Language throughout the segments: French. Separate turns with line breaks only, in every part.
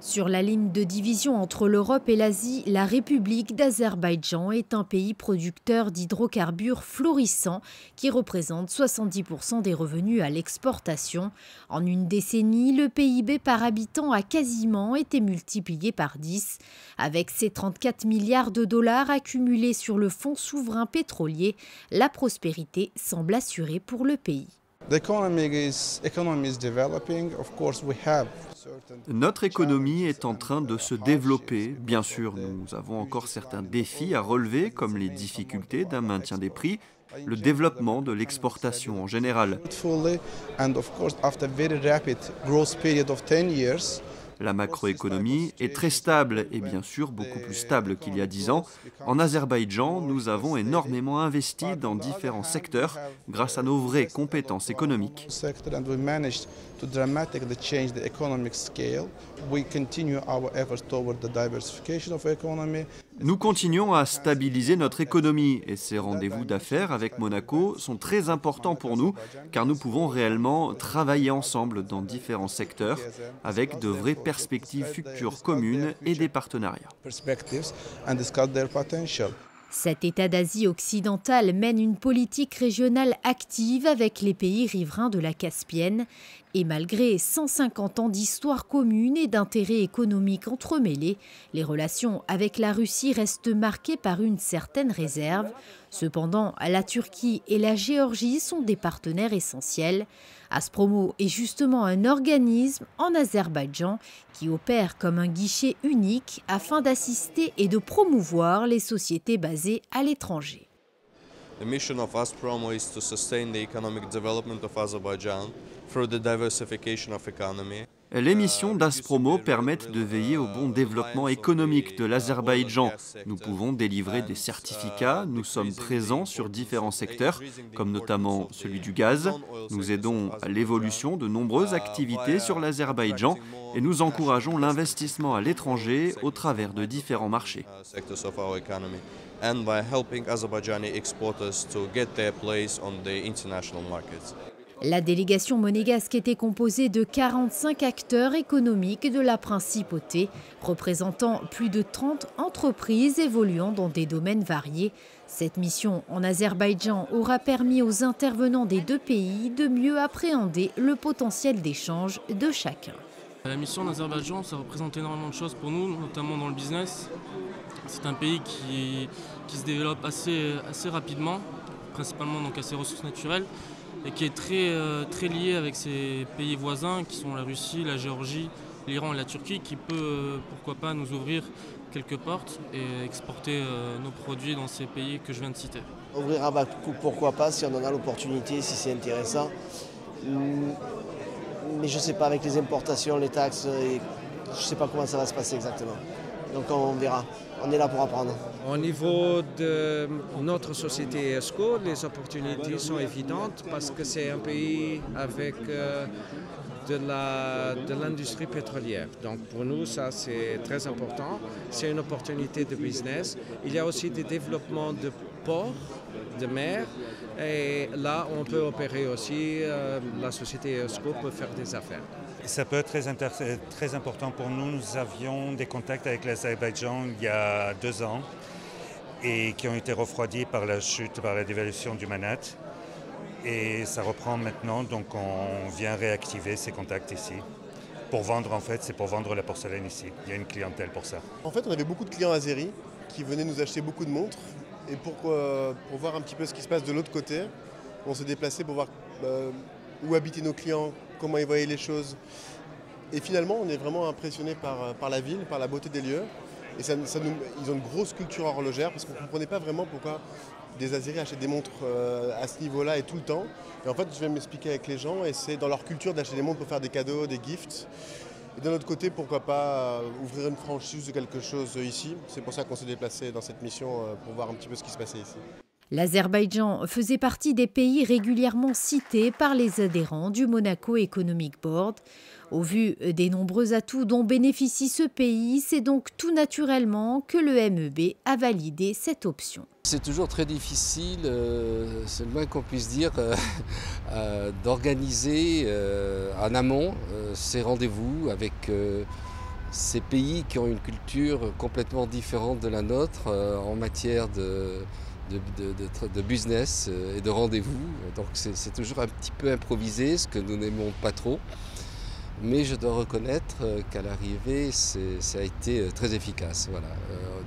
Sur la ligne de division entre l'Europe et l'Asie, la République d'Azerbaïdjan est un pays producteur d'hydrocarbures florissant qui représente 70% des revenus à l'exportation. En une décennie, le PIB par habitant a quasiment été multiplié par 10. Avec ses 34 milliards de dollars accumulés sur le fonds souverain pétrolier, la prospérité semble assurée pour le pays.
Notre économie est en train de se développer. Bien sûr, nous avons encore certains défis à relever, comme les difficultés d'un maintien des prix, le développement de l'exportation en général. La macroéconomie est très stable et bien sûr beaucoup plus stable qu'il y a 10 ans. En Azerbaïdjan, nous avons énormément investi dans différents secteurs grâce à nos vraies compétences économiques. Nous continuons à stabiliser notre économie et ces rendez-vous d'affaires avec Monaco sont très importants pour nous car nous pouvons réellement travailler ensemble dans différents secteurs avec de vraies perspectives futures communes et des partenariats.
Cet État d'Asie occidentale mène une politique régionale active avec les pays riverains de la Caspienne. Et malgré 150 ans d'histoire commune et d'intérêts économiques entremêlés, les relations avec la Russie restent marquées par une certaine réserve. Cependant, la Turquie et la Géorgie sont des partenaires essentiels. Aspromo est justement un organisme en Azerbaïdjan qui opère comme un guichet unique afin d'assister et de promouvoir les sociétés basées à l'étranger.
The mission of Aspromo is to sustain the economic development of Azerbaijan through the diversification of economy.
Les missions d'Aspromo permettent de veiller au bon développement économique de l'Azerbaïdjan. Nous pouvons délivrer des certificats, nous sommes présents sur différents secteurs, comme notamment celui du gaz. Nous aidons à l'évolution de nombreuses activités sur l'Azerbaïdjan et nous encourageons l'investissement à l'étranger au travers de différents marchés.
And by helping Azerbaijani exporters to get their place on the international markets.
La délégation monégasque était composée de 45 acteurs économiques de la principauté, représentant plus de 30 entreprises évoluant dans des domaines variés. Cette mission en Azerbaïdjan aura permis aux intervenants des deux pays de mieux appréhender le potentiel d'échange de chacun.
La mission en Azerbaïdjan, ça représente énormément de choses pour nous, notamment dans le business. C'est un pays qui se développe assez rapidement, principalement donc à ses ressources naturelles, et qui est très lié avec ses pays voisins, qui sont la Russie, la Géorgie, l'Iran et la Turquie, qui peut, pourquoi pas, nous ouvrir quelques portes et exporter nos produits dans ces pays que je viens de citer.
Ouvrir un Bakou, pourquoi pas, si on en a l'opportunité, si c'est intéressant. Mais je ne sais pas, avec les importations, les taxes, je ne sais pas comment ça va se passer exactement. Donc on verra. On est là pour apprendre.
Au niveau de notre société ESCO, les opportunités sont évidentes parce que c'est un pays avec de l'industrie pétrolière. Donc pour nous, ça c'est très important. C'est une opportunité de business. Il y a aussi des développements de ports, de mer. Et là, on peut opérer aussi, la société ESCO peut faire des affaires.
Ça peut être très important pour nous. Nous avions des contacts avec l'Azerbaïdjan il y a 2 ans et qui ont été refroidis par la chute, par la dévaluation du manat. Et ça reprend maintenant, donc on vient réactiver ces contacts ici. Pour vendre, en fait, c'est pour vendre la porcelaine ici. Il y a une clientèle pour ça.
En fait, on avait beaucoup de clients azéris qui venaient nous acheter beaucoup de montres. Et pour voir un petit peu ce qui se passe de l'autre côté, on s'est déplacé pour voir où habitaient nos clients, comment ils voyaient les choses. Et finalement, on est vraiment impressionné par la ville, par la beauté des lieux. Et ils ont une grosse culture horlogère parce qu'on ne comprenait pas vraiment pourquoi des Azéris achètent des montres à ce niveau-là et tout le temps. Et en fait, je vais m'expliquer avec les gens et c'est dans leur culture d'acheter des montres pour faire des cadeaux, des gifts. Et d'un autre côté, pourquoi pas ouvrir une franchise de quelque chose ici. C'est pour ça qu'on s'est déplacé dans cette mission pour voir un petit peu ce qui se passait ici.
L'Azerbaïdjan faisait partie des pays régulièrement cités par les adhérents du Monaco Economic Board. Au vu des nombreux atouts dont bénéficie ce pays, c'est donc tout naturellement que le MEB a validé cette option.
C'est toujours très difficile, c'est le moins qu'on puisse dire, d'organiser en amont ces rendez-vous avec ces pays qui ont une culture complètement différente de la nôtre en matière de business et de rendez-vous. Donc c'est toujours un petit peu improvisé, ce que nous n'aimons pas trop. Mais je dois reconnaître qu'à l'arrivée, ça a été très efficace. Voilà.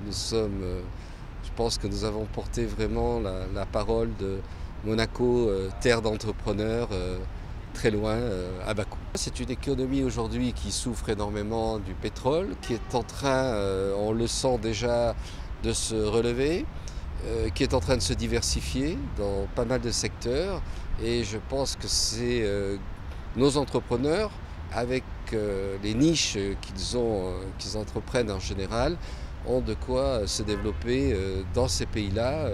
Je pense que nous avons porté vraiment la parole de Monaco, terre d'entrepreneurs, très loin, à bas coût. C'est une économie aujourd'hui qui souffre énormément du pétrole, qui est en train, on le sent déjà, de se relever, qui est en train de se diversifier dans pas mal de secteurs. Et je pense que c'est nos entrepreneurs, avec les niches qu'ils entreprennent en général, ont de quoi se développer dans ces pays-là,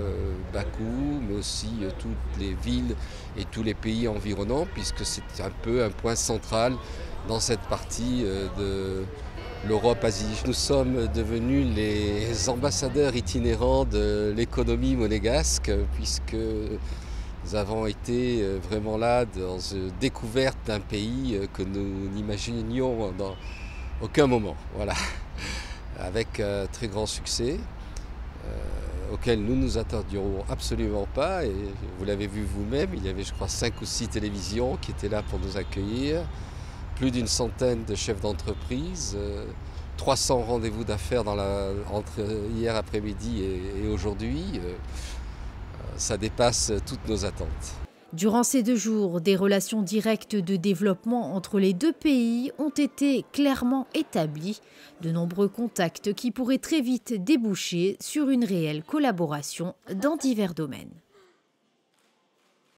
Bakou, mais aussi toutes les villes et tous les pays environnants, puisque c'est un peu un point central dans cette partie de l'Europe-Asie. Nous sommes devenus les ambassadeurs itinérants de l'économie monégasque, puisque nous avons été vraiment là dans une découverte d'un pays que nous n'imaginions dans aucun moment. Voilà. Avec un très grand succès, auquel nous nous attendions absolument pas. Et vous l'avez vu vous-même, il y avait je crois 5 ou 6 télévisions qui étaient là pour nous accueillir, plus d'une centaine de chefs d'entreprise, 300 rendez-vous d'affaires entre hier après-midi et aujourd'hui. Ça dépasse toutes nos attentes.
Durant ces 2 jours, des relations directes de développement entre les 2 pays ont été clairement établies. De nombreux contacts qui pourraient très vite déboucher sur une réelle collaboration dans divers domaines.